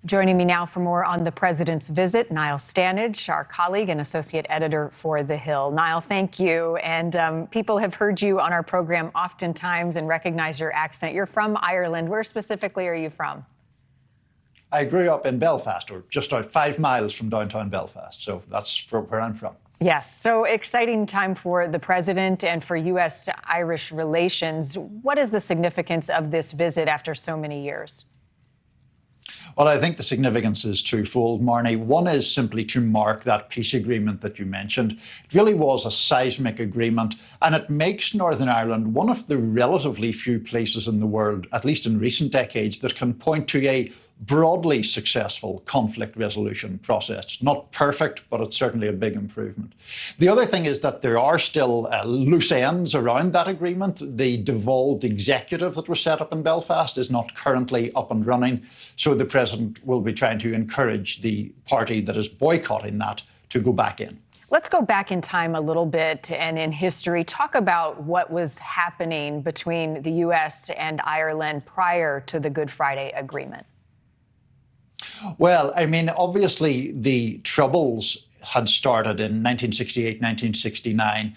Joining me now for more on the president's visit, Niall Stanage, our colleague and associate editor for The Hill. Niall, thank you. And people have heard you on our program oftentimes and recognize your accent. You're from Ireland. Where specifically are you from? I grew up in Belfast, or just out 5 miles from downtown Belfast. So that's where I'm from. Yes. So exciting time for the president and for U.S.-Irish relations. What is the significance of this visit after so many years? Well, I think the significance is twofold, Marni. One is simply to mark that peace agreement that you mentioned. It really was a seismic agreement, and it makes Northern Ireland one of the relatively few places in the world, at least in recent decades, that can point to a broadly successful conflict resolution process. Not perfect, but it's certainly a big improvement. The other thing is that there are still loose ends around that agreement. The devolved executive that was set up in Belfast is not currently up and running, so the president will be trying to encourage the party that is boycotting that to go back in. Let's go back in time a little bit and in history. Talk about what was happening between the U.S. and Ireland prior to the Good Friday Agreement. Well, I mean, obviously the Troubles had started in 1968, 1969,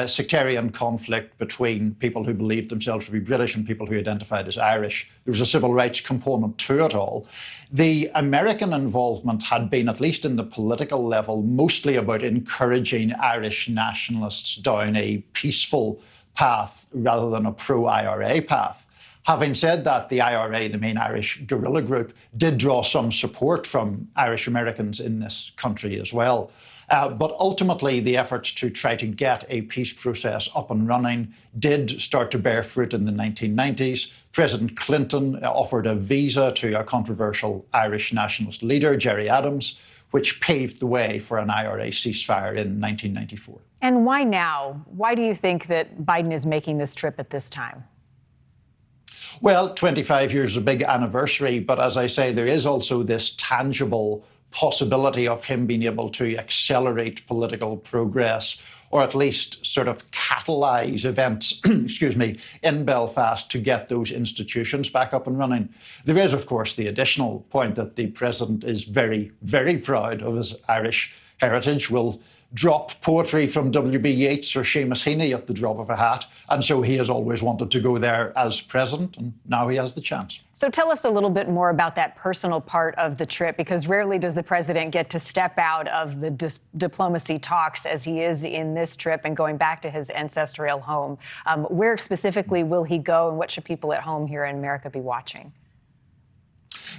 sectarian conflict between people who believed themselves to be British and people who identified as Irish. There was a civil rights component to it all. The American involvement had been, at least in the political level, mostly about encouraging Irish nationalists down a peaceful path rather than a pro-IRA path. Having said that, the IRA, the main Irish guerrilla group, did draw some support from Irish Americans in this country as well. But ultimately, the efforts to try to get a peace process up and running did start to bear fruit in the 1990s. President Clinton offered a visa to a controversial Irish nationalist leader, Gerry Adams, which paved the way for an IRA ceasefire in 1994. And why now? Why do you think that Biden is making this trip at this time? Well, 25 years is a big anniversary, but as I say, there is also this tangible possibility of him being able to accelerate political progress, or at least sort of catalyse events, excuse me, in Belfast to get those institutions back up and running. There is, of course, the additional point that the president is very, very proud of his Irish heritage, will drop poetry from W.B. Yeats or Seamus Heaney at the drop of a hat. And so he has always wanted to go there as president, and now he has the chance. So tell us a little bit more about that personal part of the trip, because rarely does the president get to step out of the diplomacy talks as he is in this trip and going back to his ancestral home. Where specifically will he go, and what should people at home here in America be watching?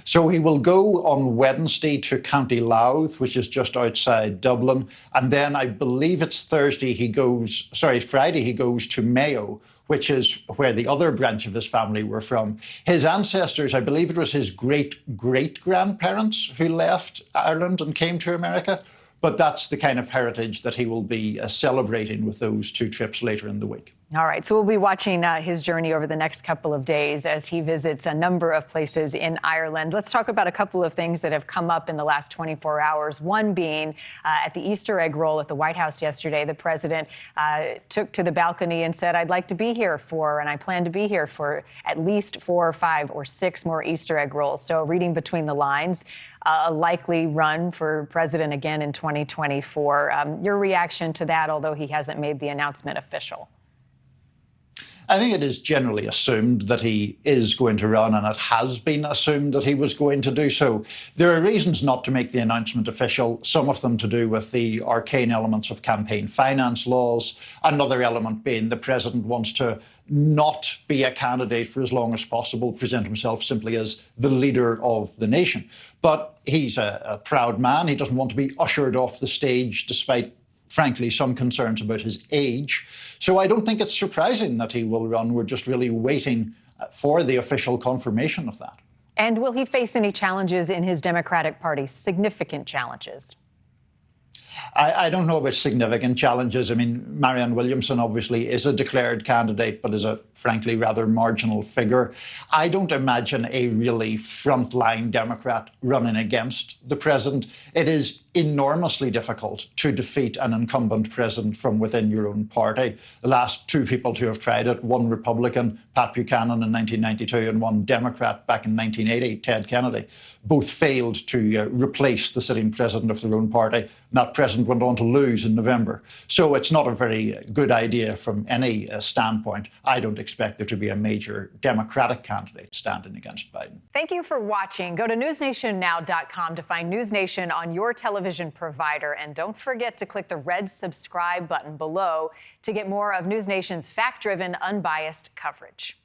So he will go on Wednesday to County Louth, which is just outside Dublin. And then I believe it's Friday he goes to Mayo, which is where the other branch of his family were from. His ancestors, I believe it was his great-great-grandparents who left Ireland and came to America. But that's the kind of heritage that he will be celebrating with those 2 trips later in the week. All right, so we'll be watching his journey over the next couple of days as he visits a number of places in Ireland. Let's talk about a couple of things that have come up in the last 24 hours. One being at the Easter egg roll at the White House yesterday, the president took to the balcony and said, "I'd like to be here and I plan to be here for at least 4 or 5 or 6 more Easter egg rolls." So reading between the lines, a likely run for president again in 2024. Your reaction to that, although he hasn't made the announcement official? I think it is generally assumed that he is going to run, and it has been assumed that he was going to do so. There are reasons not to make the announcement official, some of them to do with the arcane elements of campaign finance laws. Another element being the president wants to not be a candidate for as long as possible, present himself simply as the leader of the nation. But he's a proud man. He doesn't want to be ushered off the stage despite, frankly, some concerns about his age. So I don't think it's surprising that he will run. We're just really waiting for the official confirmation of that. And will he face any challenges in his Democratic Party, significant challenges? I don't know about significant challenges. I mean, Marianne Williamson obviously is a declared candidate, but is a frankly rather marginal figure. I don't imagine a really frontline Democrat running against the president. It is enormously difficult to defeat an incumbent president from within your own party. The last two people to have tried it, one Republican, Pat Buchanan in 1992, and one Democrat back in 1980, Ted Kennedy, both failed to replace the sitting president of their own party. That president went on to lose in November. So it's not a very good idea from any standpoint. I don't expect there to be a major Democratic candidate standing against Biden. Thank you for watching. Go to newsnationnow.com to find NewsNation on your television provider. And don't forget to click the red subscribe button below to get more of NewsNation's fact-driven, unbiased coverage.